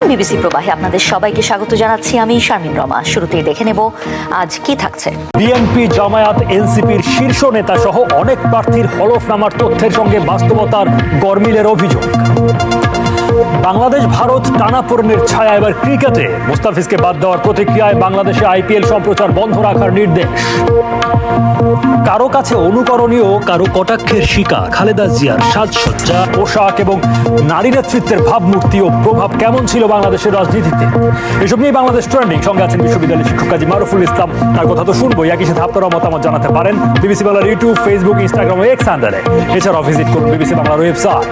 BBC প্রবাহে আপনাদের সবাইকে স্বাগত জানাচ্ছি। আমি শারমিন রমা। শুরুতেই দেখে নেব আজ কি থাকছে। বিএনপি, জামায়াত, এনসিপির শীর্ষ নেতা সহ অনেক প্রার্থীর হলফনামার তথ্যের সঙ্গে বাস্তবতার গরমিলের অভিযোগ। বাংলাদেশ ভারত টানাপোড়েনের ছায়া এবার ক্রিকেটে। মুস্তাফিজকে বাদ দেওয়ার প্রতিক্রিয়ায় বাংলাদেশে আইপিএল সম্প্রচার বন্ধ রাখার নির্দেশ। কারো কাছে অনুকরণীয়, কারো কটাক্ষের শিকা খালেদা জিয়ার সাজসজ্জা, পোশাক এবং নারী নেতৃত্বের ভাবমূর্তি ও প্রভাব কেমন ছিল বাংলাদেশের রাজনীতিতে, এসব নিয়ে বাংলাদেশ ট্রেন্ডিং। সঙ্গে আছেন বিশ্ববিদ্যালয়ের শিক্ষক কাজী মারুফুল ইসলাম। তার কথা তো শুনবো, একই সাথে আপনারা মতামত জানাতে পারেন বিবিসি বাংলার ইউটিউব, ফেসবুক, ইনস্টাগ্রাম ও এক্স হ্যান্ডেলে। এছাড়াও ভিজিট করুন বিবিসি বাংলার ওয়েবসাইট।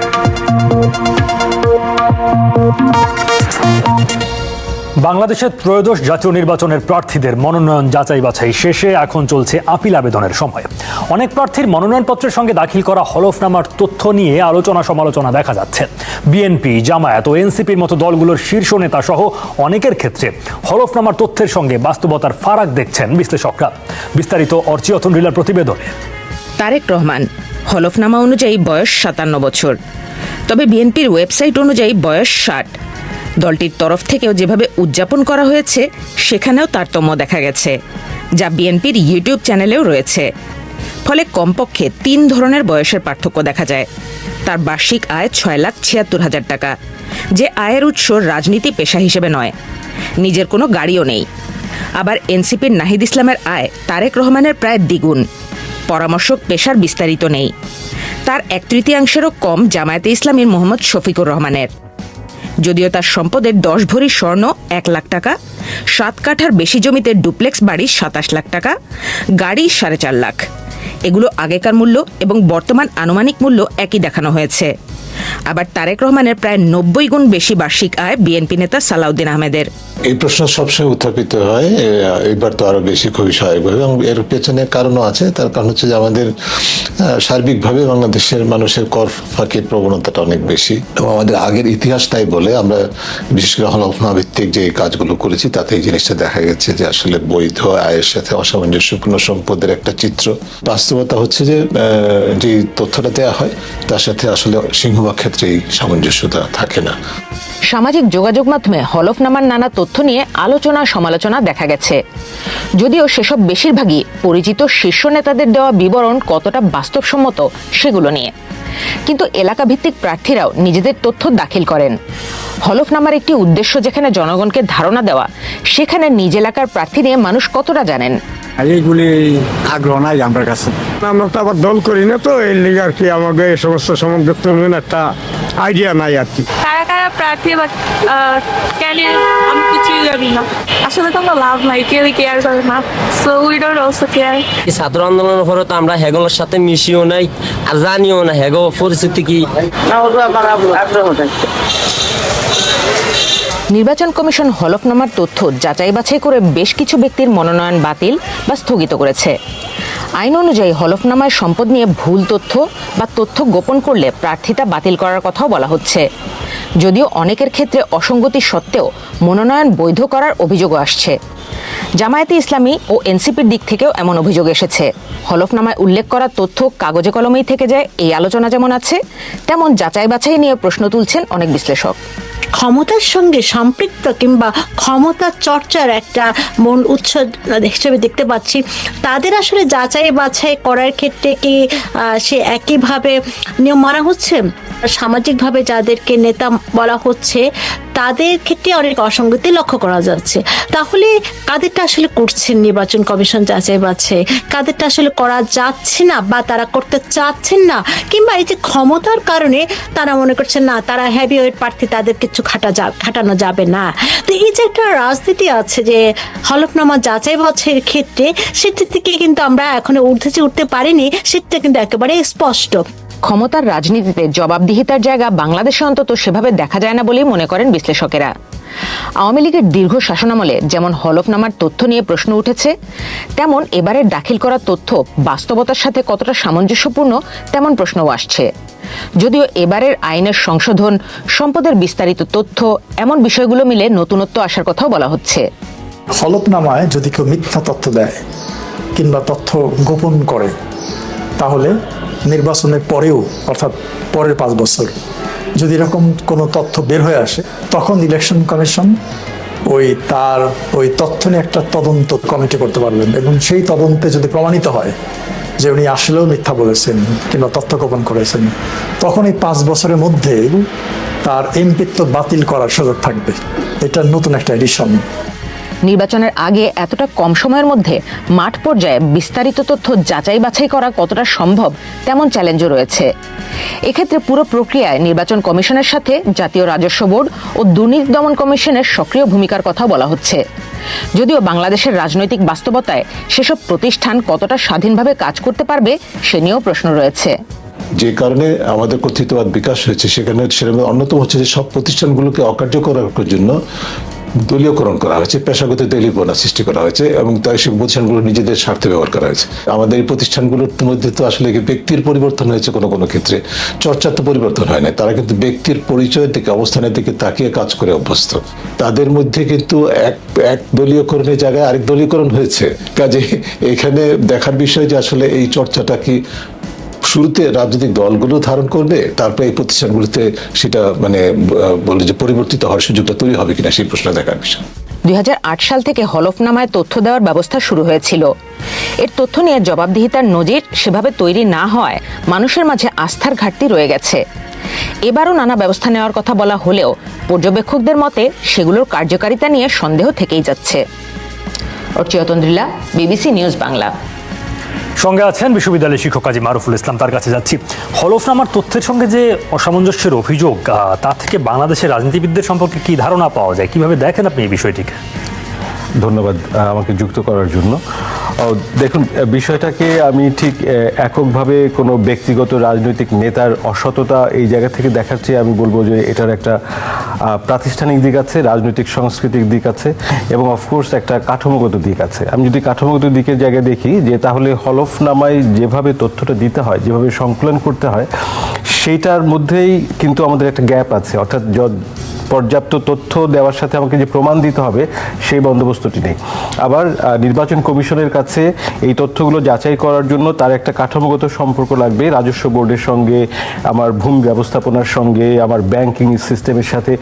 বাংলাদেশের ত্রয়োদশ জাতীয় নির্বাচনের প্রার্থীদের মনোনয়ন যাচাই বাছাই শেষে এখন চলছে আপিল আবেদনের সময়। অনেক প্রার্থীর মনোনয়নপত্রের সঙ্গে দাখিল করা হলফনামার তথ্য নিয়ে আলোচনা সমালোচনা দেখা যাচ্ছে। বিএনপি, জামায়াত ও এনসিপির মতো দলগুলোর শীর্ষ নেতা সহ অনেকের ক্ষেত্রে হলফনামার তথ্যের সঙ্গে বাস্তবতার ফারাক দেখছেন বিশ্লেষকরা। বিস্তারিত অর্চিয়তন রিলার প্রতিবেদনে। তারেক রহমান হলফনামা অনুযায়ী বয়স 57 বছর, তবে বিএনপির ওয়েবসাইট অনুযায়ী বয়স 60। দলটির তরফ থেকেও যেভাবে উদযাপন করা হয়েছে সেখানেও তারতম্য দেখা গেছে, যা বিএনপির ইউটিউব চ্যানেলেও রয়েছে। ফলে কমপক্ষে 3 ধরনের বয়সের পার্থক্য দেখা যায়। তার বার্ষিক আয় 6,76,000 টাকা, যে আয়ের উৎস রাজনীতি পেশা হিসেবে নয়। নিজের কোনো গাড়িও নেই। আবার এনসিপির নাহিদ ইসলামের আয় তারেক রহমানের প্রায় দ্বিগুণ। পরামর্শক পেশার বিস্তারিত নেই। তার 1/3 কম জামায়াতে ইসলামীর মোহাম্মদ শফিকুর রহমানের। যদিও তার সম্পদের 10 ভরি স্বর্ণ 1 লাখ টাকা, 7 কাঠার বেশি জমিতে ডুপ্লেক্স বাড়ি 27 লাখ টাকা, গাড়ি 4.5 লাখ। এগুলো আগেকার মূল্য এবং বর্তমান আনুমানিক মূল্য একই দেখানো হয়েছে। আবার তারেক রহমানের প্রায় 90 গুণ বেশি বার্ষিক আয় বিএনপি নেতা সালাউদ্দিন আহমেদের। এই প্রশ্ন সবসময় উত্থাপিত হয়, এবার তো আরো বেশি খুবই স্বাভাবিকভাবে, এবং এর পেছনে কারণও আছে। তার কারণ হচ্ছে যে আমাদের সার্বিকভাবে বাংলাদেশের মানুষের কর ফাঁকির প্রবণতাটা অনেক বেশি, এবং আমাদের আগের ইতিহাস তাই বলে আমরা বিশেষ করে হলফনামা ভিত্তিক যে কাজগুলো করেছি তাতে এই জিনিসটা দেখা গেছে যে আসলে বৈধ আয়ের সাথে অসামঞ্জস্যপূর্ণ সম্পদের একটা চিত্র। বাস্তবতা হচ্ছে যে যে তথ্যটা দেওয়া হয় তার সাথে আসলে সিংহভাগ ক্ষেত্রেই সামঞ্জস্যতা থাকে না। সামাজিক যোগাযোগ মাধ্যমে হলফনামার নানা তথ্য নিয়ে আলোচনা সমালোচনা দেখা গেছে, যদিও সেসব বেশিরভাগই পরিচিত শীর্ষ নেতাদের দেওয়া বিবরণ কতটা বাস্তবসম্মত সেগুলো নিয়ে। কিন্তু এলাকাভিত্তিক প্রার্থীরাও নিজেদের তথ্য দাখিল করেন। হলফনামার একটি উদ্দেশ্য যেখানে জনগণকে ধারণা দেওয়া, সেখানে নিজ এলাকার প্রার্থী নিয়ে মানুষ কতটা জানেন। এইগুলি আগ্রহ নাই আমার কাছে। আমরা তো আবার দল করি না, তো এই লিগে আর কি আমাকে এই সমস্ত সম্বন্ধে একটা আইডিয়া নাই আর কি। কারা কারা প্রার্থী বা কেন আমি কিছুই জানি না। আসলে তো লাভ নাই, কেউ কেয়ার করে না। So we don't also care. ছাত্র আন্দোলনের পরে তো আমরা হেগোর সাথে মিশিও নাই আর জানিও না হেগো পরিস্থিতি কি। নির্বাচন কমিশন হলফনামার তথ্য যাচাই বাছাই করে বেশ কিছু ব্যক্তির মনোনয়ন বাতিল বা স্থগিত করেছে। আইন অনুযায়ী হলফনামায় সম্পদ নিয়ে ভুল তথ্য বা তথ্য গোপন করলে প্রার্থিতা বাতিল করার কথাও বলা হচ্ছে। যদিও অনেকের ক্ষেত্রে অসঙ্গতি সত্ত্বেও মনোনয়ন বৈধ করার অভিযোগও আসছে। জামায়াতে ইসলামী ও এনসিপির দিক থেকেও এমন অভিযোগ এসেছে। হলফনামায় উল্লেখ করা তথ্য কাগজে কলমেই থেকে যায়, এই আলোচনা যেমন আছে, তেমন যাচাই বাছাই নিয়ে প্রশ্ন তুলছেন অনেক বিশ্লেষক। ক্ষমতার সঙ্গে সম্পৃক্ত কিংবা ক্ষমতা চর্চার একটা মূল উৎস হিসেবে দেখতে পাচ্ছি। তাদের আসলে যাচাই বাছাই করার ক্ষেত্রে কি সে একইভাবে নিয়ম মানা হচ্ছে? সামাজিকভাবে যাদেরকে নেতা বলা হচ্ছে তাদের ক্ষেত্রে অনেক অসঙ্গতি লক্ষ্য করা যাচ্ছে। তাহলে কাদেরটা আসলে করছেন নির্বাচন কমিশন যাচাই বাছাই, কাদেরটা আসলে করা যাচ্ছে না বা তারা করতে চাচ্ছেন না, কিংবা এই যে ক্ষমতার কারণে তারা মনে করছেন না তারা হেভিওয়েট প্রার্থী, তাদের কিছু খাটানো যাবে না। তো এই যে একটা রাজনীতি আছে যে হলফনামা যাচাই বাছাইয়ের ক্ষেত্রে, সেটা থেকে কিন্তু আমরা এখনো ঊর্ধ্বে উঠতে পারিনি, সেটা কিন্তু একেবারে স্পষ্ট। ক্ষমতার রাজনীতিতে জবাবদিহিতার জায়গা বাংলাদেশে অন্তত সেভাবে দেখা যায় না বলেই মনে করেন বিশ্লেষকেরা। আওয়ামী লীগের দীর্ঘ শাসনামলে যেমন হলফনামার তথ্য নিয়ে প্রশ্ন উঠেছে, তেমন এবারের দাখিল করা তথ্য বাস্তবতার সাথে কতটা সামঞ্জস্যপূর্ণ তেমন প্রশ্নও আসছে। যদিও এবারের আইনের সংশোধন, সম্পদের বিস্তারিত তথ্য, এমন বিষয়গুলো মিলে নতুনত্ব আসার কথাও বলা হচ্ছে। হলফনামায় যদি কেউ মিথ্যা তথ্য দেয় কিংবা তথ্য গোপন করে, তাহলে নির্বাচনের পরেও, অর্থাৎ পরের 5 বছর যদি এরকম কোনো তথ্য বের হয়ে আসে তখন ইলেকশন কমিশন ওই তথ্য নিয়ে একটা তদন্ত কমিটি করতে পারবেন, এবং সেই তদন্তে যদি প্রমাণিত হয় যে উনি আসলেও মিথ্যা বলেছেন কিংবা তথ্য গোপন করেছেন, তখন এই 5 বছরের মধ্যে তার এমপিত্ব বাতিল করার সুযোগ থাকবে। এটা নতুন একটা এডিশন। নির্বাচনের আগে এতটা কম সময়ের মধ্যে মাঠ পর্যায়ে বিস্তারিত তথ্য যাচাই বাছাই করা কতটা সম্ভব তেমন চ্যালেঞ্জও রয়েছে। এক্ষেত্রে পুরো প্রক্রিয়ায় নির্বাচন কমিশনের সাথে জাতীয় রাজস্ব বোর্ড ও দুর্নীতি দমন কমিশনের সক্রিয় ভূমিকার কথা বলা হচ্ছে। যদিও বাংলাদেশের রাজনৈতিক বাস্তবতায় সেসব প্রতিষ্ঠান কতটা স্বাধীনভাবে কাজ করতে পারবে সে নিয়েও প্রশ্ন রয়েছে। যে কারণে আমাদের কর্তৃত্ববাদ বিকাশ হয়েছে, সেখানে সেরকম অন্যতম হচ্ছে যে সব প্রতিষ্ঠানগুলোকে অকার্যকর করার জন্য দলীয়করণ করা হয়েছে, পেশাগত দলীয়পনা সৃষ্টি করা হয়েছে, এবং তাই সেই প্রতিষ্ঠানগুলো নিজেদের স্বার্থে ব্যবহার করা হয়েছে। আমাদের এই প্রতিষ্ঠানগুলোর মধ্যে তো আসলে ব্যক্তির পরিবর্তন হয়েছে, কোনো কোনো ক্ষেত্রে চর্চার তো পরিবর্তন হয় না। তারা কিন্তু ব্যক্তির পরিচয়ের দিকে, অবস্থানের দিকে তাকিয়ে কাজ করে অভ্যস্ত। তাদের মধ্যে কিন্তু এক দলীয়করণের জায়গায় আরেক দলীয়করণ হয়েছে। কাজে এখানে দেখার বিষয় যে আসলে এই চর্চাটা কি শুরুতে রাজনৈতিক দলগুলো ধারণ করবে, তারপরে এই প্রতিষ্ঠানগুলোতে সেটা বলে যে পরিবর্তিত হওয়ার সুযোগটা তৈরি হবে কিনা, সেই প্রশ্ন দেখার বিষয়। 2008 সাল থেকে হলফনামায় তথ্য দেওয়ার ব্যবস্থা শুরু হয়েছিল। এর তথ্য নিয়ে জবাবদিহিতার নজির সেভাবে তৈরি না হওয়ায় মানুষের মাঝে আস্থার ঘাটতি রয়ে গেছে। এবারও নানা ব্যবস্থা নেওয়ার কথা বলা হলেও পর্যবেক্ষকদের মতে সেগুলোর কার্যকারিতা নিয়ে সন্দেহ থেকেই যাচ্ছে। অর্চিয়তন্দ্রিলা, বিবিসি নিউজ বাংলা। সঙ্গে আছেন বিশ্ববিদ্যালয়ের শিক্ষক কাজী মারুফুল ইসলাম, তার কাছে যাচ্ছি। হলফনামার তথ্যের সঙ্গে যে অসামঞ্জস্যের অভিযোগ, তা থেকে বাংলাদেশের রাজনীতিবিদদের সম্পর্কে কি ধারণা পাওয়া যায়? কিভাবে দেখেন আপনি এই বিষয়টিকে? ধন্যবাদ আমাকে যুক্ত করার জন্য। দেখুন, বিষয়টাকে আমি ঠিক এককভাবে কোনো ব্যক্তিগত রাজনৈতিক নেতার অসততা এই জায়গা থেকে দেখার চেয়ে আমি বলবো যে এটার একটা প্রাতিষ্ঠানিক দিক আছে, রাজনৈতিক সাংস্কৃতিক দিক আছে, এবং অফকোর্স একটা কাঠামোগত দিক আছে। আমি যদি কাঠামোগত দিকের জায়গায় দেখি, যে তাহলে হলফনামায় যেভাবে তথ্যটা দিতে হয়, যেভাবে সংকলন করতে হয়, সেইটার মধ্যেই কিন্তু আমাদের একটা গ্যাপ আছে। অর্থাৎ পর্যাপ্ত তথ্য দেওয়ার সাথে আমাকে যে প্রমাণ দিতে হবে সেই বন্দোবস্তটি নেই। আবার নির্বাচন কমিশনের কাছে এই তথ্যগুলো যাচাই করার জন্য তার একটা কাঠামোগত সম্পর্ক লাগবে রাজস্ব বোর্ডের সঙ্গে, আমার ভূমি ব্যবস্থাপনার সঙ্গে, আমার ব্যাংকিং সিস্টেমের সাথে,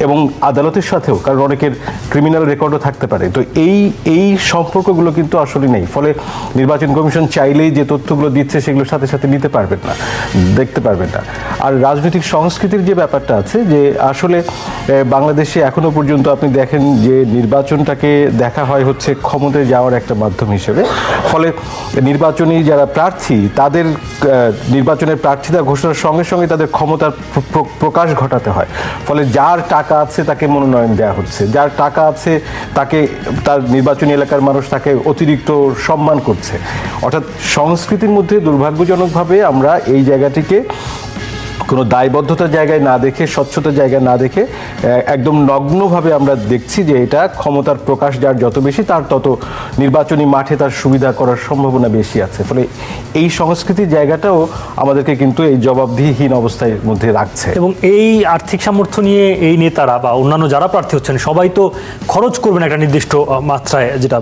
এবং আদালতের সাথেও, কারণ অনেকের ক্রিমিনাল রেকর্ডও থাকতে পারে। তো এই সম্পর্কগুলো কিন্তু আসলে নেই। ফলে নির্বাচন কমিশন চাইলেই যে তথ্যগুলো দিচ্ছে সেগুলোর সাথে সাথে নিতে পারবেন না, দেখতে পারবেন না। আর রাজনৈতিক সংস্কৃতির যে ব্যাপারটা আছে, যে আসলে বাংলাদেশে এখনো পর্যন্ত আপনি দেখেন যে নির্বাচনটাকে দেখা হয় হচ্ছে ক্ষমতায় যাওয়ার একটা মাধ্যম হিসেবে। ফলে নির্বাচনী যারা প্রার্থী, তাদের নির্বাচনের প্রার্থীতা ঘোষণার সঙ্গে সঙ্গে তাদের ক্ষমতার প্রকাশ ঘটাতে হয়। ফলে যার টাকা আছে তাকে মনোনয়ন দেওয়া হচ্ছে, যার টাকা আছে তাকে, তার নির্বাচনী এলাকার মানুষ তাকে অতিরিক্ত সম্মান করছে। অর্থাৎ সংস্কৃতির মধ্যে দুর্ভাগ্যজনকভাবে আমরা এই জায়গাটিকে কোনো দায়বদ্ধতার জায়গায় না দেখে, স্বচ্ছতার জায়গায় না দেখে একদম নগ্নভাবে আমরা দেখছি যে এটা ক্ষমতার প্রকাশ যার যত বেশি, তার তত নির্বাচনী মাঠে তার সুবিধা করার সম্ভাবনা বেশি আছে। ফলে এই সংস্কৃতির জায়গাটাও আমাদেরকে কিন্তু এই জবাবদিহিহীন অবস্থার মধ্যে রাখছে। এবং এই আর্থিক সামর্থ্য নিয়ে এই নেতারা বা অন্যান্য যারা প্রার্থী হচ্ছেন সবাই তো খরচ করবেন একটা নির্দিষ্ট মাত্রায়, যেটা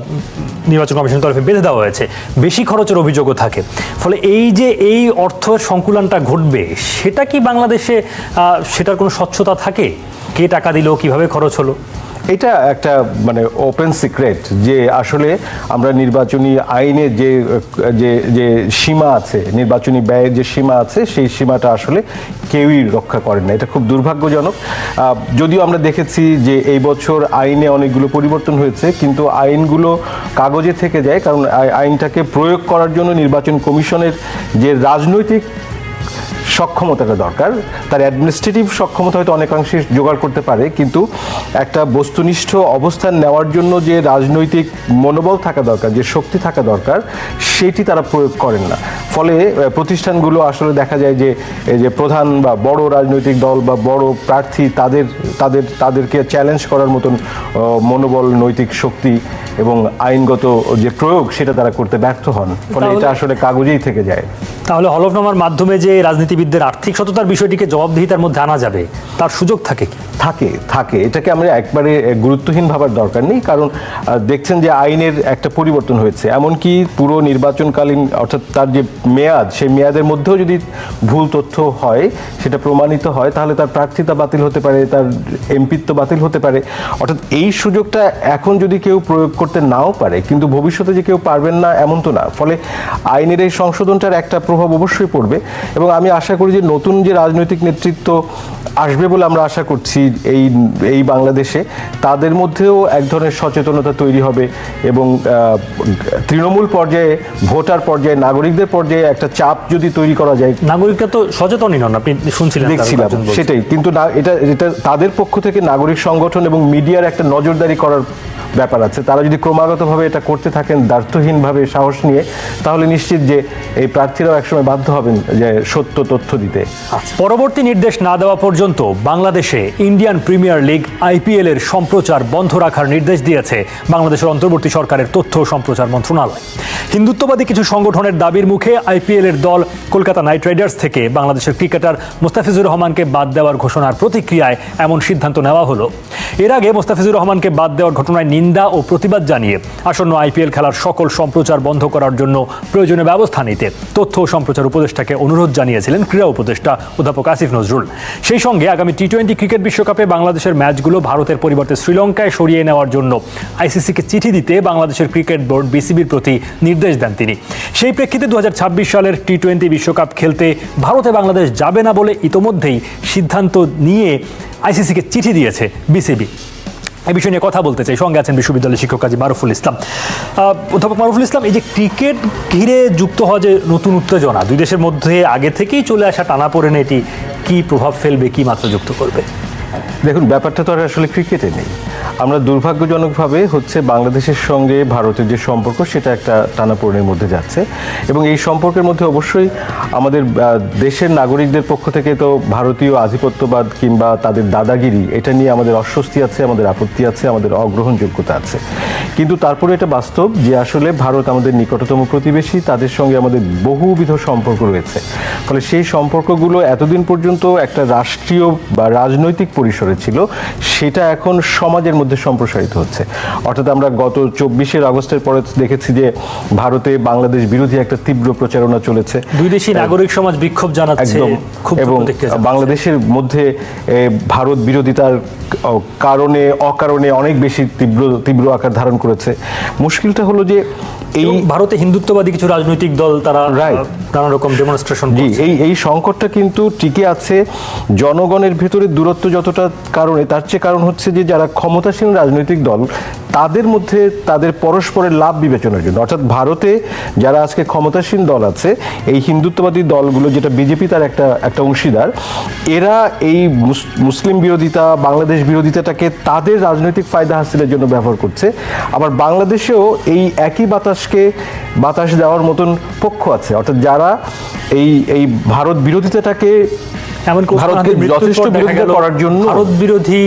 নির্বাচন কমিশনের তরফে বেঁধে দেওয়া হয়েছে। বেশি খরচের অভিযোগও থাকে। ফলে এই যে এই অর্থের সংকুলনটা ঘটবে, সেটা কি বাংলাদেশে সেটার কোনো স্বচ্ছতা থাকে? কে টাকা দিল, কিভাবে খরচ হলো? এটা একটা ওপেন সিক্রেট যে আসলে আমরা নির্বাচনী আইনে যে সীমা আছে, নির্বাচনী ব্যয়ের যে সীমা আছে, সেই সীমাটা আসলে কেউই রক্ষা করেন না। এটা খুব দুর্ভাগ্যজনক। যদিও আমরা দেখেছি যে এই বছর আইনে অনেকগুলো পরিবর্তন হয়েছে, কিন্তু আইনগুলো কাগজে থেকে যায়, কারণ আইনটাকে প্রয়োগ করার জন্য নির্বাচন কমিশনের যে রাজনৈতিক সক্ষমতাটা দরকার, তার অ্যাডমিনিস্ট্রেটিভ সক্ষমতা হয়তো অনেকাংশে জোগাড় করতে পারে, কিন্তু একটা বস্তুনিষ্ঠ অবস্থান নেওয়ার জন্য যে রাজনৈতিক মনোবল থাকা দরকার, যে শক্তি থাকা দরকার, সেটি তারা প্রয়োগ করেন না। ফলে প্রতিষ্ঠানগুলো আসলে দেখা যায় যে এই যে প্রধান বা বড় রাজনৈতিক দল বা বড় প্রার্থী, তাদেরকে চ্যালেঞ্জ করার মতন মনোবল, নৈতিক শক্তি এবং আইনগত যে প্রয়োগ, সেটা তারা করতে ব্যর্থ হন। ফলে এটা আসলে কাগজেই থেকে যায়। তাহলে হলফনামার মাধ্যমে যে রাজনীতি রাজনীতিবিদদের আর্থিক সততার বিষয়টিকে জবাবদিহিতার মধ্যে আনা যাবে, তার সুযোগ থাকে কি? থাকে এটাকে আমরা একবারে গুরুত্বহীন ভাবার দরকার নেই, কারণ দেখছেন যে আইনের একটা পরিবর্তন হয়েছে, এমনকি পুরো নির্বাচনকালীন অর্থাৎ তার যে মেয়াদ, সেই মেয়াদের মধ্যেও যদি ভুল তথ্য হয়, সেটা প্রমাণিত হয়, তাহলে তার প্রার্থিতা বাতিল হতে পারে, তার এমপিত্ব বাতিল হতে পারে। অর্থাৎ এই সুযোগটা এখন যদি কেউ প্রয়োগ করতে নাও পারে, কিন্তু ভবিষ্যতে যে কেউ পারবেন না এমন তো না। ফলে আইনের এই সংশোধনটার একটা প্রভাব অবশ্যই পড়বে, এবং আমি আশা করি যে নতুন যে রাজনৈতিক নেতৃত্ব আসবে বলে আমরা আশা করছি এই বাংলাদেশে, তাদের মধ্যেও এক ধরনের সচেতনতা তৈরি হবে, এবং তৃণমূল পর্যায়ে, ভোটার পর্যায়ে, নাগরিকদের পর্যায়ে একটা চাপ যদি তৈরি করা যায়। নাগরিকরা তো সচেতনই নন, আপনি শুনছিলেন, দেখছিলাম সেটাই, কিন্তু না, এটা তাদের পক্ষ থেকে নাগরিক সংগঠন এবং মিডিয়ার একটা নজরদারি করার ব্যাপার আছে। তারা যদি ক্রমাগতভাবে এটা করতে থাকেন দ্বার্থহীনভাবে, সাহস নিয়ে, তাহলে নিশ্চিত যে এই প্রার্থীরাও একসময় বাধ্য হবেন যে সত্য তথ্য দিতে। পরবর্তী নির্দেশ না দেওয়া পর্যন্ত বাংলাদেশে ইন্ডিয়ান প্রিমিয়ার লিগ IPL এর সম্প্রচার বন্ধ রাখার নির্দেশ দিয়েছে বাংলাদেশের অন্তর্বর্তী সরকারের তথ্য ও সম্প্রচার মন্ত্রণালয়। হিন্দুত্ববাদী কিছু সংগঠনের দাবির মুখে IPL এর দল কলকাতা নাইট রাইডার্স থেকে বাংলাদেশের ক্রিকেটার মোস্তাফিজুর রহমানকে বাদ দেওয়ার ঘোষণার প্রতিক্রিয়ায় এমন সিদ্ধান্ত নেওয়া হলো। এর আগে মোস্তাফিজুর রহমানকে বাদ দেওয়ার ঘটনায় নিন্দা ও প্রতিবাদ জানিয়ে আসন্ন IPL খেলার সকল সম্প্রচার বন্ধ করার জন্য প্রয়োজনীয় ব্যবস্থা নিতে তথ্য ও সম্প্রচার উপদেষ্টাকে অনুরোধ জানিয়েছিলেন ক্রীড়া উপদেষ্টা অধ্যাপক আসিফ নজরুল। সেই সঙ্গে আগামী T20 ক্রিকেট বিশ্বকাপে বাংলাদেশের ম্যাচগুলো ভারতের পরিবর্তে শ্রীলঙ্কায় সরিয়ে নেওয়ার জন্য ICC-কে চিঠি দিতে বাংলাদেশের ক্রিকেট বোর্ড BCB'র প্রতি নির্দেশ দেন তিনি। সেই প্রেক্ষিতে 2026 সালের T20 বিশ্বকাপ খেলতে ভারতে বাংলাদেশ যাবে না বলে ইতোমধ্যেই সিদ্ধান্ত নিয়ে ICC-কে চিঠি দিয়েছে BCB। এই বিষয় নিয়ে কথা বলতে চাই, সঙ্গে আছেন বিশ্ববিদ্যালয়ের শিক্ষক কাজী মারুফুল ইসলাম। অধ্যাপক মারুফুল ইসলাম, এই যে ক্রিকেট ঘিরে যুক্ত হওয়া যে নতুন উত্তেজনা, দুই দেশের মধ্যে আগে থেকেই চলে আসা টানাপোড়েনে এটি কি প্রভাব ফেলবে, কি মাত্রা যুক্ত করবে? দেখুন, ব্যাপারটা তো আর আসলে ক্রিকেটে নেই। আমরা দুর্ভাগ্যজনকভাবে বাংলাদেশের সঙ্গে ভারতের যে সম্পর্ক, সেটা একটা টানাপোড়েনের মধ্যে যাচ্ছে, এবং এই সম্পর্কের মধ্যে অবশ্যই আমাদের দেশের নাগরিকদের পক্ষ থেকে তো ভারতীয় আধিপত্যবাদ কিংবা তাদের দাদাগিরি, এটা নিয়ে আমাদের অস্বস্তি আছে, আমাদের আপত্তি আছে, আমাদের অগ্রহণযোগ্যতা আছে। কিন্তু তারপরে এটা বাস্তব যে আসলে ভারত আমাদের নিকটতম প্রতিবেশী, তাদের সঙ্গে আমাদের বহুবিধ সম্পর্ক রয়েছে। ফলে সেই সম্পর্কগুলো এতদিন পর্যন্ত একটা রাষ্ট্রীয় বা রাজনৈতিক পরিসরে ছিল, সেটা এখন সমাজের মধ্যে সম্প্রসারিত হচ্ছে। অর্থাৎ আমরা গত 24 আগস্টের পরে দেখেছি যে ভারতে বাংলাদেশ বিরোধী একটা তীব্র প্রচারণা চলেছে, দুই দেশই নাগরিক সমাজ বিক্ষোভ জানাচ্ছে, এবং বাংলাদেশের মধ্যে ভারত বিরোধিতার কারণে অকারণে অনেক বেশি তীব্র আকার ধারণ করেছে। মুশকিলটা হলো যে এই ভারতে হিন্দুত্ববাদী কিছু রাজনৈতিক দল তারা নানা রকম ডেমনস্ট্রেশন, এই সংকটটা কিন্তু টিকে আছে জনগণের ভেতরে দূরত্ব যতটা কারণে, তার চেয়ে কারণ হচ্ছে যে যারা ক্ষমতাসীন রাজনৈতিক দল, তাদের মধ্যে তাদের পরস্পরের লাভ বিবেচনার জন্য। অর্থাৎ ভারতে যারা আজকে ক্ষমতাসীন দল আছে, এই হিন্দুত্ববাদী দলগুলো, যেটা বিজেপি তার একটা অংশীদার, এরা এই মুসলিম বিরোধিতা, বাংলাদেশ বিরোধিতাটাকে তাদের রাজনৈতিক ফায়দা হাসিলের জন্য ব্যবহার করছে। আবার বাংলাদেশেও এই একই বাতাস দেওয়ার মতন পক্ষ আছে, অর্থাৎ যারা এই ভারত বিরোধিতাটাকে ভারতকে যথেষ্ট বিরোধিতা করার জন্য, ভারত বিরোধী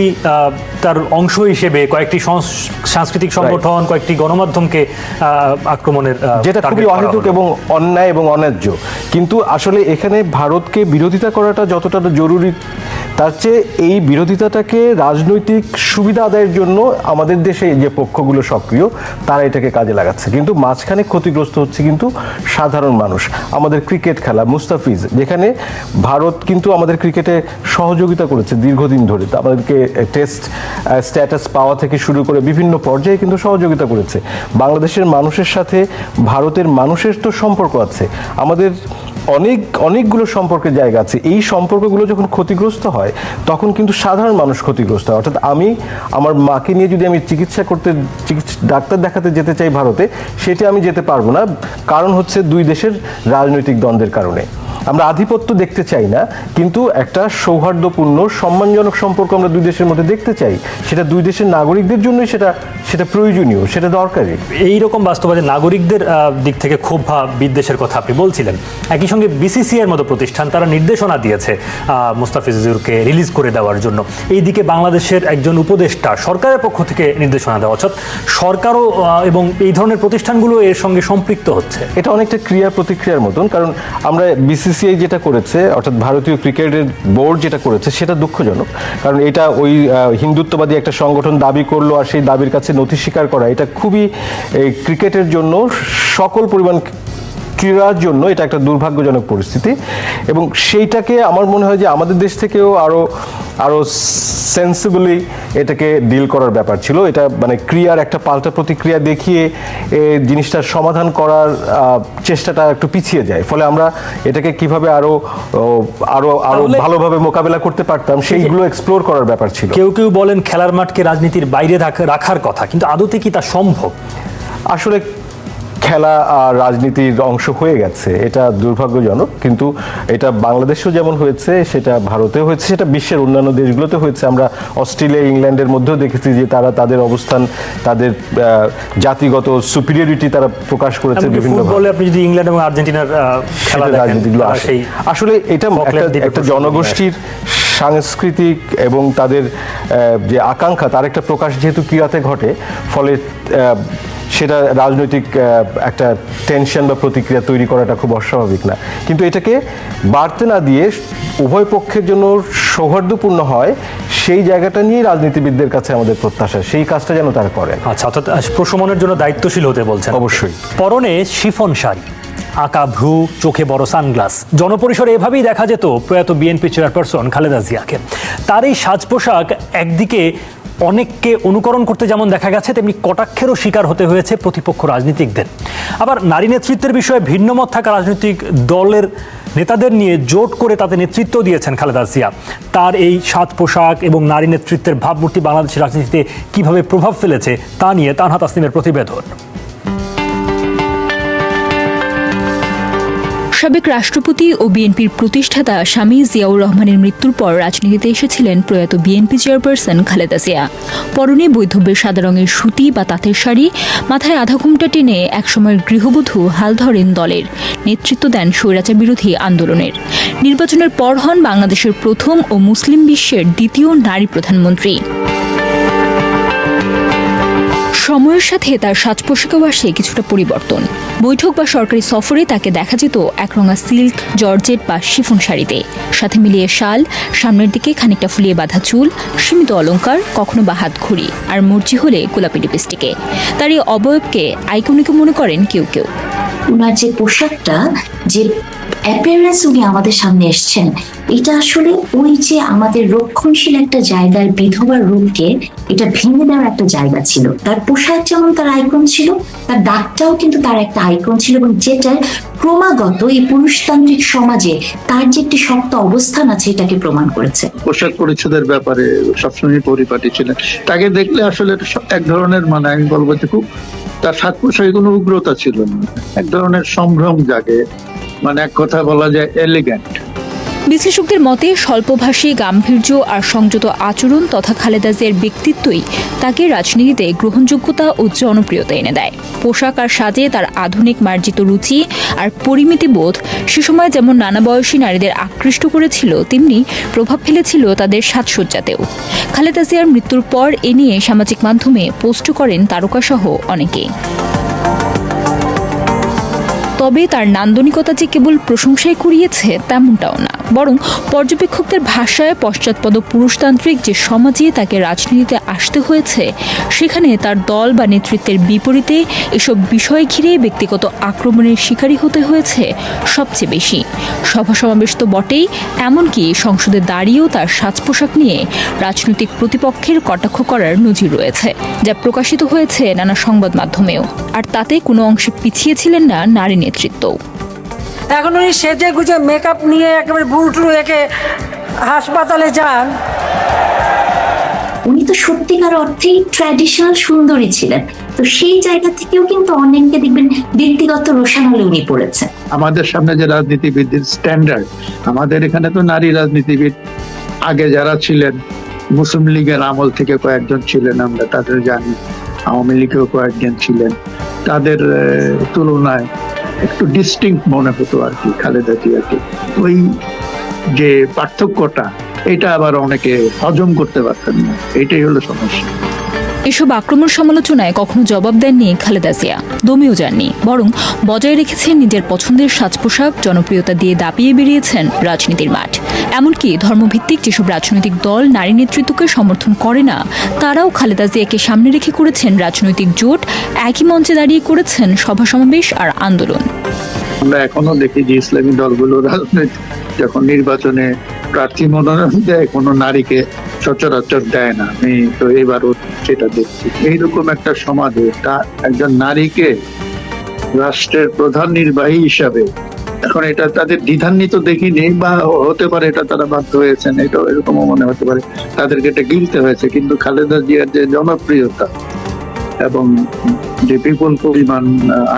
তার অংশ হিসেবে কয়েকটি সাংস্কৃতিক সংগঠন, কয়েকটি গণমাধ্যমকে আক্রমণের, যেটা খুবই অহেতুক এবং অন্যায় এবং অন্যায্য। কিন্তু আসলে এখানে ভারতকে বিরোধিতা করাটা যতটা জরুরি, তার চেয়ে এই বিরোধিতাটাকে রাজনৈতিক সুবিধা আদায়ের জন্য আমাদের দেশে যে পক্ষগুলো সক্রিয়, তারা এটাকে কাজে লাগাচ্ছে। কিন্তু মাঝখানে ক্ষতিগ্রস্ত হচ্ছে কিন্তু সাধারণ মানুষ। আমাদের ক্রিকেট খেলা মুস্তাফিজ, যেখানে ভারত কিন্তু আমাদের ক্রিকেটে সহযোগিতা করেছে দীর্ঘদিন ধরে, আমাদেরকে টেস্ট স্ট্যাটাস পাওয়া থেকে শুরু করে বিভিন্ন পর্যায়ে কিন্তু সহযোগিতা করেছে। বাংলাদেশের মানুষের সাথে ভারতের মানুষের তো সম্পর্ক আছে, আমাদের অনেকগুলো সম্পর্কের জায়গা আছে। এই সম্পর্কগুলো যখন ক্ষতিগ্রস্ত হয়, তখন কিন্তু সাধারণ মানুষ ক্ষতিগ্রস্ত হয়। অর্থাৎ আমি আমার মাকে নিয়ে যদি আমি ডাক্তার দেখাতে যেতে চাই ভারতে, সেটা আমি যেতে পারবো না, কারণ হচ্ছে দুই দেশের রাজনৈতিক দ্বন্দ্বের কারণে। আমরা আধিপত্য দেখতে চাই না, কিন্তু একটা সৌহার্দ্যপূর্ণ সম্মানজনক সম্পর্ক আমরা দুই দেশের মধ্যে দেখতে চাই। সেটা দুই দেশের নাগরিকদের জন্যই সেটা প্রয়োজনীয়, সেটা দরকারি। এইরকম বাস্তবতায় নাগরিকদের দিক থেকে ক্ষোভ বা বিদ্বেষের কথা আপনি বলছিলেন। একই সঙ্গে বিসিসিআই এর মতো প্রতিষ্ঠান তারা নির্দেশনা দিয়েছে মুস্তাফিজুরকে রিলিজ করে দেওয়ার জন্য। এইদিকে বাংলাদেশের একজন উপদেষ্টা সরকারের পক্ষ থেকে নির্দেশনা দেওয়া, অর্থাৎ সরকারও এবং এই ধরনের প্রতিষ্ঠানগুলো এর সঙ্গে সম্পৃক্ত হচ্ছে। এটা অনেকটা ক্রিয়া প্রতিক্রিয়ার মতন, কারণ আমরা বিসিসিআই যেটা করেছে, অর্থাৎ ভারতীয় ক্রিকেটের বোর্ড যেটা করেছে, সেটা দুঃখজনক। কারণ এটা ওই হিন্দুত্ববাদী একটা সংগঠন দাবি করলো আর সেই দাবির কাছে নথি স্বীকার করা, এটা খুবই ক্রিকেটের জন্য, সকল পরিমাণ ক্রীড়ার জন্য এটা একটা দুর্ভাগ্যজনক পরিস্থিতি। এবং সেইটাকে আমার মনে হয় যে আমাদের দেশ থেকেও আরো সেন্সিবলি এটাকে ডিল করার ব্যাপার ছিল। এটা মানে ক্রিয়ার একটা পাল্টা প্রতিক্রিয়া দেখিয়ে জিনিসটার সমাধান করার চেষ্টাটা একটু পিছিয়ে যায়। ফলে আমরা এটাকে কিভাবে আরো ভালোভাবে মোকাবেলা করতে পারতাম সেইগুলো এক্সপ্লোর করার ব্যাপার ছিল। কেউ কেউ বলেন খেলার মাঠকে রাজনীতির বাইরে রাখার কথা, কিন্তু আদতে কি তা সম্ভব? আসলে খেলা আর রাজনীতির অংশ হয়ে গেছে, এটা দুর্ভাগ্যজনক। কিন্তু এটা বাংলাদেশেও যেমন হয়েছে, সেটা ভারতেও হয়েছে, সেটা বিশ্বের অন্যান্য দেশগুলোতে হয়েছে। আমরা অস্ট্রেলিয়া, ইংল্যান্ডের মধ্যেও দেখেছি যে তারা তাদের অবস্থান, তাদের জাতিগত সুপিরিয়রিটি তারা প্রকাশ করেছে বিভিন্ন। ফুটবলে আপনি যদি ইংল্যান্ড এবং আর্জেন্টিনার খেলা রাজনীতিগুলো আসে, আসলে এটা একটা জনগোষ্ঠীর সাংস্কৃতিক এবং তাদের যে আকাঙ্ক্ষা, তার একটা প্রকাশ যেহেতু ক্রীড়াতে ঘটে, ফলে সেটা রাজনৈতিক একটা টেনশন বা প্রতিক্রিয়া তৈরি করাটা খুব অস্বাভাবিক না। কিন্তু এটাকে বাড়তে না দিয়ে উভয় পক্ষের জন্য সৌহার্দ্যপূর্ণ হয়, সেই জায়গাটা নিয়ে রাজনীতিবিদদের কাছে আমাদের প্রত্যাশা, সেই কাজটা যেন তারা করেন। আচ্ছা, অর্থাৎ প্রশমনের জন্য দায়িত্বশীল হতে বলছেন। অবশ্যই। পরনে শিফন শাড়ি, আঁকা ভ্রু, চোখে বড় সানগ্লাস, জনপরিসরে এভাবেই দেখা যেত প্রয়াত বিএনপি চেয়ারপারসন খালেদা জিয়াকে। তার এই সাজ পোশাক একদিকে অনেককে অনুকরণ করতে যেমন দেখা গেছে, তেমনি কটাক্ষেরও শিকার হতে হয়েছে প্রতিপক্ষ রাজনীতিকদের। আবার নারী নেতৃত্বের বিষয়ে ভিন্নমত থাকা রাজনৈতিক দলের নেতাদের নিয়ে জোট করে তাতে নেতৃত্ব দিয়েছেন খালেদা জিয়া। তার এই সাজ পোশাক এবং নারী নেতৃত্বের ভাবমূর্তি বাংলাদেশের রাজনীতিতে কিভাবে প্রভাব ফেলেছে তা নিয়ে তানহা তাসনিমের প্রতিবেদন। সাবেক রাষ্ট্রপতি ও বিএনপির প্রতিষ্ঠাতা স্বামী জিয়াউর রহমানের মৃত্যুর পর রাজনীতিতে এসেছিলেন প্রয়াত বিএনপি চেয়ারপারসন খালেদা জিয়া। পরনে বৈধব্যের সাদা রঙের সুতি বা তাঁতের শাড়ি, মাথায় আধা ঘোমটা টেনে একসময়ের গৃহবধূ হাল ধরেন দলের, নেতৃত্ব দেন স্বৈরাচার বিরোধী আন্দোলনের। নির্বাচনের পর হন বাংলাদেশের প্রথম ও মুসলিম বিশ্বের দ্বিতীয় নারী প্রধানমন্ত্রী। সময়ের সাথে তার সাজ পোশাকেও আসে কিছুটা পরিবর্তন। বৈঠক বা সরকারি সফরে তাকে দেখা যেত একরঙা সিল্ক, জর্জেট বা শিফন শাড়িতে, সাথে মিলিয়ে শাল, সামনের দিকে খানিকটা ফুলিয়ে বাঁধা চুল, সীমিত অলংকার, কখনো বা হাত ঘড়ি, আর মর্জি হলে গোলাপি লিপস্টিকে। তার এই অবয়বকে আইকনিকও মনে করেন কেউ কেউ। ওনার যে পোশাকটা, যে অ্যাপিয়ারেন্স উনি আমাদের সামনে এসছেন, এটা আসলে ওই যে আমাদের রক্ষণশীল একটা জায়গার বিধবার রূপকে এটা ভেঙে দেওয়ার একটা জায়গা ছিল। তার পোশাক যেমন তার আইকন ছিল, তার ডাকটাও কিন্তু তার একটা আইকন ছিল, এবং যেটা ক্রমাগত এই পুরুষতান্ত্রিক সমাজে তার যে একটি শক্ত অবস্থান আছে এটাকে প্রমাণ করেছে। পোশাক পরিচ্ছদের ব্যাপারে সবসময় পরিপাটি ছিলেন। তাকে দেখলে আসলে এক ধরনের, মানে আমি বলবো যে খুব তার সাজ পোশাকে কোনো উগ্রতা ছিল না, এক ধরনের সম্ভ্রম জাগে, মানে এক কথা বলা যায় এলিগ্যান্ট। বিশ্লেষকদের মতে স্বল্পভাষী, গাম্ভীর্য আর সংযত আচরণ তথা খালেদা জিয়ার ব্যক্তিত্বই তাকে রাজনীতিতে গ্রহণযোগ্যতা ও জনপ্রিয়তা এনে দেয়। পোশাক আর সাজে তার আধুনিক মার্জিত রুচি আর পরিমিতি বোধ সে সময় যেমন নানা বয়সী নারীদের আকৃষ্ট করেছিল, তেমনি প্রভাব ফেলেছিল তাদের সাজসজ্জাতেও। খালেদা জিয়ার মৃত্যুর পর এ নিয়ে সামাজিক মাধ্যমে পোস্ট করেন তারকাসহ অনেকে। তবে তার নান্দনিকতা যে কেবল প্রশংসায় কুড়িয়েছে তেমনটাও না, বরং পর্যবেক্ষকদের ভাষায় পশ্চাৎপদ পুরুষতান্ত্রিক যে সমাজে তাকে রাজনীতিতে আসতে হয়েছে, সেখানে তার দল বা নেতৃত্বের বিপরীতে এসব বিষয় ঘিরে ব্যক্তিগত আক্রমণের শিকারী হতে হয়েছে সবচেয়ে বেশি। সভা সমাবেশ তো বটেই, এমনকি সংসদে দাঁড়িয়েও তার সাজ পোশাক নিয়ে রাজনৈতিক প্রতিপক্ষের কটাক্ষ করার নজির রয়েছে, যা প্রকাশিত হয়েছে নানা সংবাদ মাধ্যমেও। আর তাতে কোনো অংশে পিছিয়ে ছিলেন না নারী নেতৃত্ব। এখন উনি সেজে গুজে মেকআপ নিয়ে একেবারে বুড়ুটুরু একে হাসপাতালে যান। উনি তো সত্যিকার অর্থেই ট্র্যাডিশনাল সুন্দরী ছিলেন, তো সেই জায়গা থেকেও কিন্তু অনেককে দেখবেন ব্যক্তিগত রোষানলে উনি পড়েছেন। আমাদের সামনে যে রাজনীতিবিদদের স্ট্যান্ডার্ড, আমাদের এখানে তো নারী রাজনীতিবিদ আগে যারা ছিলেন, মুসলিম লীগের আমল থেকে কয়েকজন ছিলেন, আমরা তাদের জানি। আওয়ামী লীগেও কয়েকজন ছিলেন, তাদের তুলনায় একটু ডিস্টিংক্ট মনে হতো আর কি খালেদা জিয়াকে। ওই যে পার্থক্যটা, এটা আবার অনেকে হজম করতে পারতেন না, এটাই হলো সমস্যা। এসব আক্রমণ সমালোচনায় কখনো জবাব দেননি খালেদা জিয়া, দমিও যাননি, বরং বজায় রেখেছেন নিজের পছন্দের সাজ পোশাক, জনপ্রিয়তা দিয়ে দাপিয়ে বেরিয়েছেন রাজনীতির মাঠ। এমনকি ধর্মভিত্তিক যেসব রাজনৈতিক দল নারী নেতৃত্বকে সমর্থন করে না, তারাও খালেদা জিয়াকে সামনে রেখে করেছেন রাজনৈতিক জোট, একই মঞ্চে দাঁড়িয়ে করেছেন সভা সমাবেশ আর আন্দোলন। আমরা এখনো দেখি যে ইসলামী দলগুলো রাজনৈতিক যখন নির্বাচনে প্রার্থী মনোনয়ন দেয়, কোনো নারীকে সচরাচর দেয় না। আমি তো এবারও সেটা দেখছি। এইরকম একটা সমাজে একজন নারীকে রাষ্ট্রের প্রধান নির্বাহী হিসাবে, এখন এটা তাদের দ্বিধান্বিত দেখিনি, বা হতে পারে এটা তারা বাধ্য হয়েছেন, এটা এরকমও মনে হতে পারে তাদেরকে এটা গিলতে হয়েছে। কিন্তু খালেদা জিয়ার যে জনপ্রিয়তা এবং যে বিপুল পরিমাণ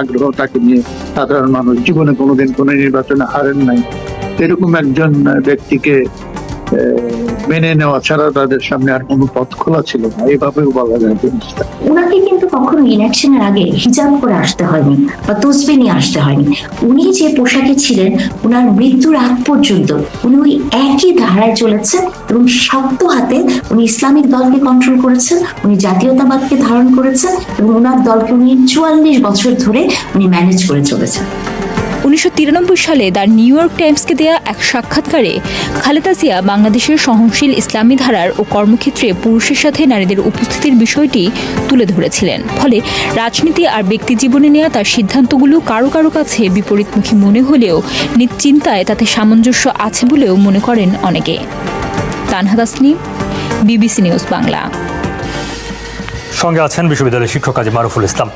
আগ্রহ তাকে নিয়ে, সাধারণ মানুষ জীবনে কোনোদিন কোনো নির্বাচনে হারেন নাই, এরকম একজন ব্যক্তিকে মেনে নেওয়া ছাড়া তাদের সামনে আর কোনো পথ খোলা ছিল না, এইভাবেও বলা যায় জিনিসটা। ওনাকে কিন্তু কখনো ইলেকশনের আগে হিজাব করে আসতে হয়নি বা তসবিহ নিয়ে আসতে হয়নি। উনি যে পোশাকে ছিলেন, ওনার মৃত্যুর আগ পর্যন্ত উনি ওই একই ধারায় চলেছেন এবং শক্ত হাতে উনি ইসলামিক দলকে কন্ট্রোল করেছেন, উনি জাতীয়তাবাদকে ধারণ করেছেন এবং ওনার দলকে উনি 44 বছর ধরে উনি ম্যানেজ করে চলেছেন। 1993 সালে দ্য নিউ ইয়র্ক টাইমসকে দেয়া এক সাক্ষাৎকারে খালেদা জিয়া বাংলাদেশের সহনশীল ইসলামী ধারার ও কর্মক্ষেত্রে পুরুষের সাথে নারীদের উপস্থিতির বিষয়টি তুলে ধরেছিলেন। ফলে রাজনীতি আর ব্যক্তি জীবনে নেওয়া তার সিদ্ধান্তগুলো কারো কারো কাছে বিপরীতমুখী মনে হলেও নিজ চিন্তায় তাতে সামঞ্জস্য আছে বলেও মনে করেন অনেকে। Tanha Tasnim, BBC news Bangla. সঙ্গে আছেন বিশ্ববিদ্যালয়ের শিক্ষক কাজী মারুফুল ইসলাম।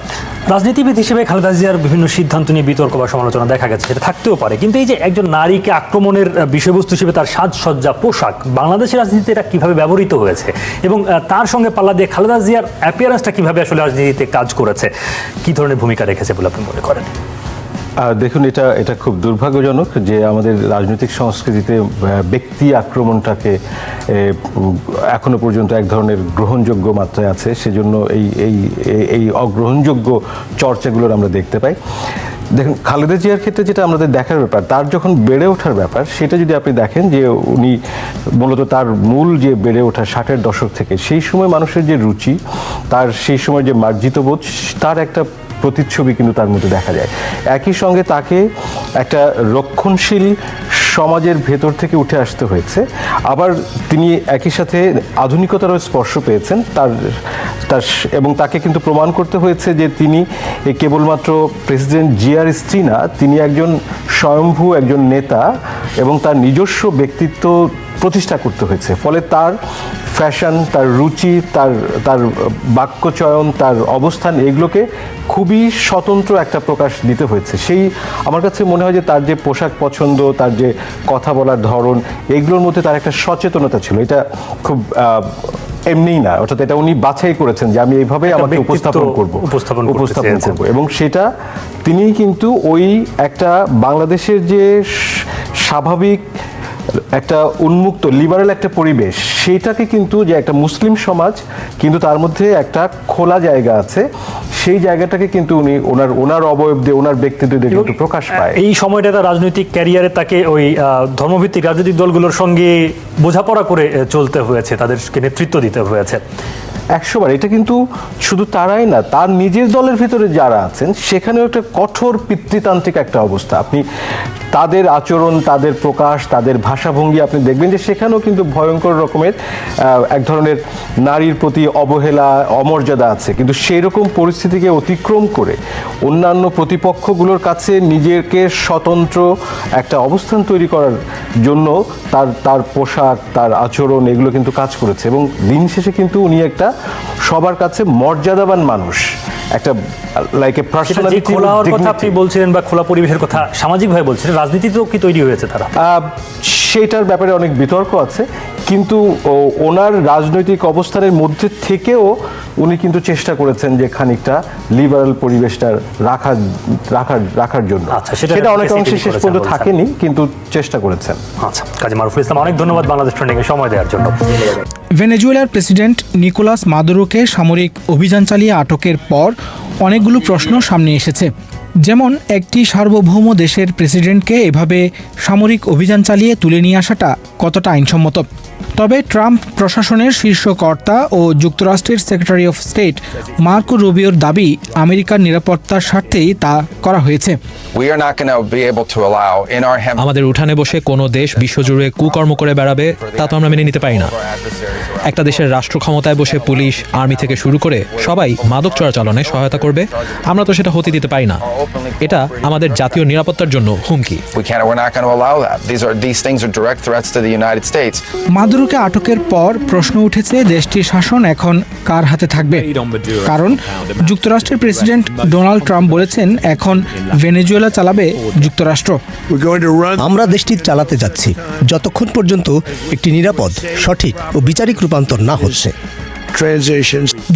রাজনীতিবিদ হিসেবে খালেদা জিয়ার বিভিন্ন সিদ্ধান্ত নিয়ে বিতর্ক বা সমালোচনা দেখা গেছে, সেটা থাকতেও পারে, কিন্তু এই যে একজন নারীকে আক্রমণের বিষয়বস্তু হিসেবে তার সাজসজ্জা, পোশাক, বাংলাদেশের রাজনীতিতে এটা কিভাবে ব্যবহৃত হয়েছে এবং তার সঙ্গে পাল্লা দিয়ে খালেদা জিয়ার অ্যাপিয়ারেন্সটা কিভাবে আসলে রাজনীতিতে কাজ করেছে, কি ধরনের ভূমিকা রেখেছে বলে আপনি মনে করেন? দেখুন, এটা খুব দুর্ভাগ্যজনক যে আমাদের রাজনৈতিক সংস্কৃতিতে ব্যক্তি আক্রমণটাকে এখনো পর্যন্ত এক ধরনের গ্রহণযোগ্য মাত্রায় আছে। সেজন্য এই অগ্রহণযোগ্য চর্চাগুলোর আমরা দেখতে পাই। দেখুন, খালেদা জিয়ার ক্ষেত্রে যেটা আমাদের দেখার ব্যাপার, তার যখন বেড়ে ওঠার ব্যাপার, সেটা যদি আপনি দেখেন যে উনি মূলত তার মূল যে বেড়ে ওঠা 60-এর দশক থেকে, সেই সময় মানুষের যে রুচি, তার সেই সময় যে মার্জিত বোধ, তার একটা প্রতিচ্ছবি কিন্তু তার মধ্যে দেখা যায়। একই সঙ্গে তাকে একটা রক্ষণশীল সমাজের ভেতর থেকে উঠে আসতে হয়েছে, আবার তিনি একই সাথে আধুনিকতারও স্পর্শ পেয়েছেন তার এবং তাকে কিন্তু প্রমাণ করতে হয়েছে যে তিনি কেবলমাত্র প্রেসিডেন্ট জিয়ার স্ত্রী না, তিনি একজন স্বয়ম্ভূ একজন নেতা এবং তার নিজস্ব ব্যক্তিত্ব প্রতিষ্ঠা করতে হয়েছে। ফলে তার ফ্যাশন, তার রুচি, তার বাক্যচয়ন, তার অবস্থান, এগুলোকে খুবই স্বতন্ত্র একটা প্রকাশ দিতে হয়েছে। সেই আমার কাছে মনে হয় যে তার যে পোশাক পছন্দ, তার যে কথা বলার ধরন, এগুলোর মধ্যে তার একটা সচেতনতা ছিল। এটা খুব এমনিই না, অর্থাৎ এটা উনি বাছাই করেছেন যে আমি এইভাবে আমাকে উপস্থাপন করব এবং সেটা তিনি কিন্তু ওই একটা বাংলাদেশের যে স্বাভাবিক একটা উন্মুক্ত লিবারেল একটা পরিবেশ, সেইটাকে কিন্তু যে একটা মুসলিম সমাজ কিন্তু তার মধ্যে একটা খোলা জায়গা আছে, সেই জায়গাটাকে কিন্তু উনি ওনার অবয়ব দিয়ে, ওনার ব্যক্তিত্ব দিয়ে কিন্তু প্রকাশ পায়। এই সময়টা তার রাজনৈতিক ক্যারিয়ারে তাকে ওই ধর্মভিত্তিক রাজনৈতিক দলগুলোর সঙ্গে বোঝাপড়া করে চলতে হয়েছে, তাদেরকে নেতৃত্ব দিতে হয়েছে। 100বার এটা কিন্তু শুধু তারাই না, তার নিজের দলের ভিতরে যারা আছেন সেখানেও একটা কঠোর পিতৃতান্ত্রিক একটা অবস্থা। আপনি তাদের আচরণ, তাদের প্রকাশ, তাদের ভাষাভঙ্গি আপনি দেখবেন যে সেখানেও কিন্তু ভয়ঙ্কর রকমের এক ধরনের নারীর প্রতি অবহেলা, অমর্যাদা আছে। কিন্তু সেই রকম পরিস্থিতিকে অতিক্রম করে অন্যান্য প্রতিপক্ষগুলোর কাছে নিজেকে স্বতন্ত্র একটা অবস্থান তৈরি করার জন্য তার পোশাক, তার আচরণ, এগুলো কিন্তু কাজ করেছে এবং দিন শেষে কিন্তু উনি একটা সবার কাছে মর্যাদাবান মানুষ, একটা লাইক এ পার্সোনালিটি। খোলার কথা আপনি বলছিলেন বা খোলা পরিবেশের কথা সামাজিকভাবে বলছিলেন, রাজনীতিতেও কি তৈরি হয়েছে তারা? সেটার ব্যাপারে অনেক বিতর্ক আছে, কিন্তু ওনার রাজনৈতিক অবস্থানের মধ্যে থেকেও উনি কিন্তু চেষ্টা করেছেন যে খানিকটা লিবারাল পরিবেশটা রাখার জন্য। আচ্ছা, সেটা অনেক অংশে শেষ পর্যন্ত থাকেনি, কিন্তু চেষ্টা করেছেন। আচ্ছা, কাজী মারুফুল ইসলাম, অনেক ধন্যবাদ বাংলাদেশ ট্রেন্ডিংয়ে সময় দেওয়ার জন্য। ভেনেজুয়েলার প্রেসিডেন্ট নিকোলাস মাদুরোকে সামরিক অভিযান চালিয়ে আটকের পর অনেকগুলো প্রশ্ন সামনে এসেছে। যেমন, একটি সার্বভৌম দেশের প্রেসিডেন্টকে এভাবে সামরিক অভিযান চালিয়ে তুলে নিয়ে আসাটা কতটা আইনসম্মত। তবে ট্রাম্প প্রশাসনের শীর্ষ কর্তা ও যুক্তরাষ্ট্রের সেক্রেটারি অফ স্টেট মার্কো রুবিওর দাবি, আমেরিকার নিরাপত্তার স্বার্থেই তা করা হয়েছে। আমাদের উঠানে বসে কোনো দেশ বিশ্বজুড়ে কুকর্ম করে বেড়াবে, তা তো আমরা মেনে নিতে পারি না। একটা দেশের রাষ্ট্র ক্ষমতায় বসে পুলিশ, আর্মি থেকে শুরু করে সবাই মাদক চোরাচালানে সহায়তা করবে, আমরা তো সেটা হতে দিতে পারি না। এটা আমাদের জাতীয় নিরাপত্তার জন্য হুমকি। মাদুরোকে আটকের পর প্রশ্ন উঠেছে, দেশটির শাসন এখন কার হাতে থাকবে? কারণ যুক্তরাষ্ট্রের প্রেসিডেন্ট ডোনাল্ড ট্রাম্প বলেছেন এখন ভেনেজুয়েলা চালাবে যুক্তরাষ্ট্র। আমরা দেশটি চালাতে যাচ্ছি যতক্ষণ পর্যন্ত একটি নিরাপদ, সঠিক ও বিচারিক রূপান্তর না হচ্ছে।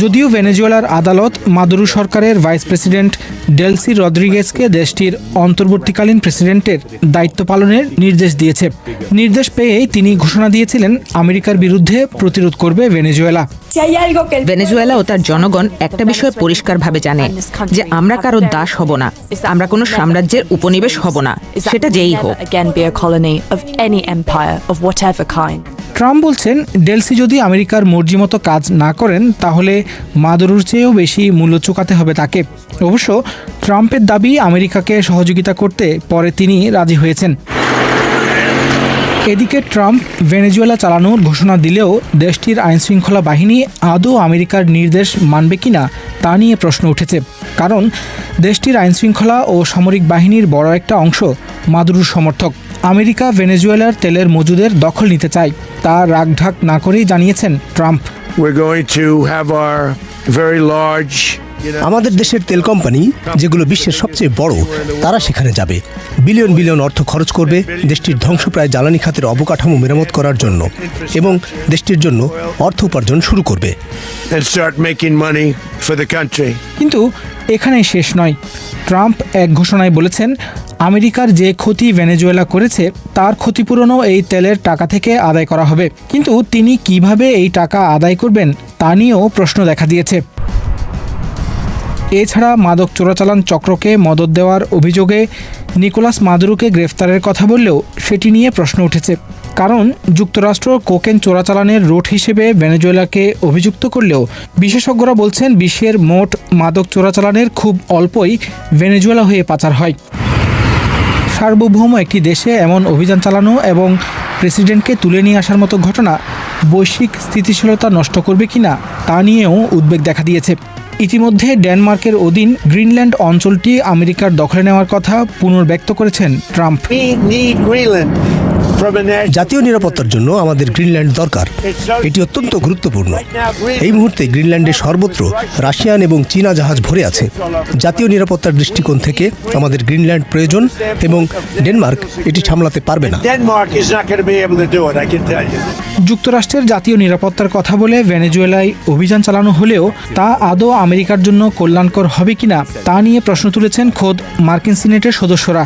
যদিও ভেনেজুয়েলার আদালত মাদুরো সরকারের ভাইস প্রেসিডেন্ট ডেলসি রদ্রিগেজকে দেশটির অন্তর্বর্তীকালীন প্রেসিডেন্টের দায়িত্ব পালনের নির্দেশ দিয়েছে। নির্দেশ পেয়েই তিনি ঘোষণা দিয়েছিলেন আমেরিকার বিরুদ্ধে প্রতিরোধ করবে ভেনেজুয়েলা। ভেনেজুয়েলা ও তার জনগণ একটা বিষয় পরিষ্কারভাবে জানে যে আমরা কারো দাস হব না, আমরা কোনো সাম্রাজ্যের উপনিবেশ হব না, সেটা যেই হোক। ট্রাম্প বলছেন, ডেলসি যদি আমেরিকার মর্জি মতো কাজ না করেন তাহলে মাদুরোর চেয়েও বেশি মূল্য চুকাতে হবে তাকে। অবশ্য ট্রাম্পের দাবি আমেরিকাকে সহযোগিতা করতে পরে তিনি রাজি হয়েছেন। এদিকে ট্রাম্প ভেনেজুয়েলা চালানোর ঘোষণা দিলেও দেশটির আইনশৃঙ্খলা বাহিনী আদৌ আমেরিকার নির্দেশ মানবে কিনা তা নিয়ে প্রশ্ন উঠেছে। কারণ দেশটির আইনশৃঙ্খলা ও সামরিক বাহিনীর বড় একটা অংশ মাদুরোর সমর্থক। আমেরিকা ভেনেজুয়েলার তেলের মজুদের দখল নিতে চায়, তা রাগঢাক না করেই জানিয়েছেন ট্রাম্প। আমাদের দেশের তেল কোম্পানি, যেগুলো বিশ্বের সবচেয়ে বড়, তারা সেখানে যাবে, বিলিয়ন বিলিয়ন অর্থ খরচ করবে দেশটির ধ্বংসপ্রায় জ্বালানি খাতের অবকাঠামো মেরামত করার জন্য এবং দেশটির জন্য অর্থ উপার্জন শুরু করবে। কিন্তু এখানেই শেষ নয়। ট্রাম্প এক ঘোষণায় বলেছেন, আমেরিকার যে ক্ষতি ভেনেজুয়েলা করেছে তার ক্ষতিপূরণও এই তেলের টাকা থেকে আদায় করা হবে। কিন্তু তিনি কিভাবে এই টাকা আদায় করবেন তা নিয়েও প্রশ্ন দেখা দিয়েছে। এছাড়া মাদক চোরাচালান চক্রকে মদদ দেওয়ার অভিযোগে নিকোলাস মাদুরোকে গ্রেফতারের কথা বললেও সেটি নিয়ে প্রশ্ন উঠেছে। কারণ যুক্তরাষ্ট্র কোকেন চোরাচালানের রুট হিসেবে ভেনেজুয়েলাকে অভিযুক্ত করলেও বিশেষজ্ঞরা বলছেন বিশ্বের মোট মাদক চোরাচালানের খুব অল্পই ভেনেজুয়েলা হয়ে পাচার হয়। সার্বভৌম একটি দেশে এমন অভিযান চালানো এবং প্রেসিডেন্টকে তুলে নিয়ে আসার মতো ঘটনা বৈশ্বিক স্থিতিশীলতা নষ্ট করবে কিনা তা নিয়েও উদ্বেগ দেখা দিয়েছে। ইতিমধ্যে ডেনমার্কের অধীন গ্রিনল্যান্ড অঞ্চলটি আমেরিকার দখলে নেওয়ার কথা পুনর্ব্যক্ত করেছেন ট্রাম্প। জাতীয় নিরাপত্তার জন্য আমাদের গ্রিনল্যান্ড দরকার, এটি অত্যন্ত গুরুত্বপূর্ণ। এই মুহূর্তে গ্রিনল্যান্ডে সর্বত্র রাশিয়ান এবং চীনা জাহাজ ভরে আছে। জাতীয় নিরাপত্তার দৃষ্টিকোণ থেকে আমাদের গ্রিনল্যান্ড প্রয়োজন এবং ডেনমার্ক এটি সামলাতে পারবে না। যুক্তরাষ্ট্রের জাতীয় নিরাপত্তার কথা বলে ভেনেজুয়েলায় অভিযান চালানো হলেও তা আদৌ আমেরিকার জন্য কল্যাণকর হবে কিনা তা নিয়ে প্রশ্ন তুলেছেন খোদ মার্কিন সিনেটের সদস্যরা।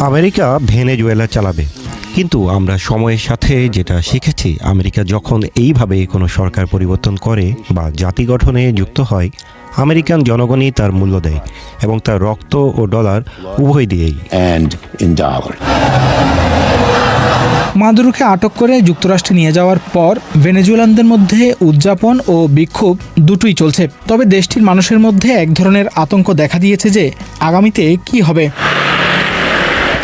আমেরিকা ভেনেজুয়েলা চালাবে, কিন্তু আমরা সময়ের সাথে যেটা শিখেছি, আমেরিকা যখন এইভাবে কোনো সরকার পরিবর্তন করে বা জাতি গঠনে যুক্ত হয়, আমেরিকান জনগণই তার মূল্য দেয় এবং তার রক্ত ও ডলার উভয় দিয়েই। মাদুরোকে আটক করে যুক্তরাষ্ট্রে নিয়ে যাওয়ার পর ভেনেজুয়েলানদের মধ্যে উদযাপন ও বিক্ষোভ দুটোই চলছে। তবে দেশটির মানুষের মধ্যে এক ধরনের আতঙ্ক দেখা দিয়েছে যে আগামীতে কি হবে।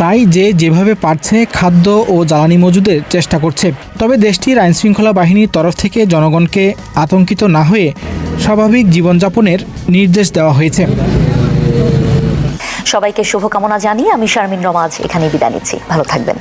তাই যেভাবে পারছে খাদ্য ও জ্বালানি মজুদের চেষ্টা করছে। তবে দেশটির আইনশৃঙ্খলা বাহিনীর তরফ থেকে জনগণকে আতঙ্কিত না হয়ে স্বাভাবিক জীবনযাপনের নির্দেশ দেওয়া হয়েছে। সবাইকে শুভকামনা জানিয়ে আমি শারমিন রমা এখানেই বিদায় নিচ্ছি। ভালো থাকবেন।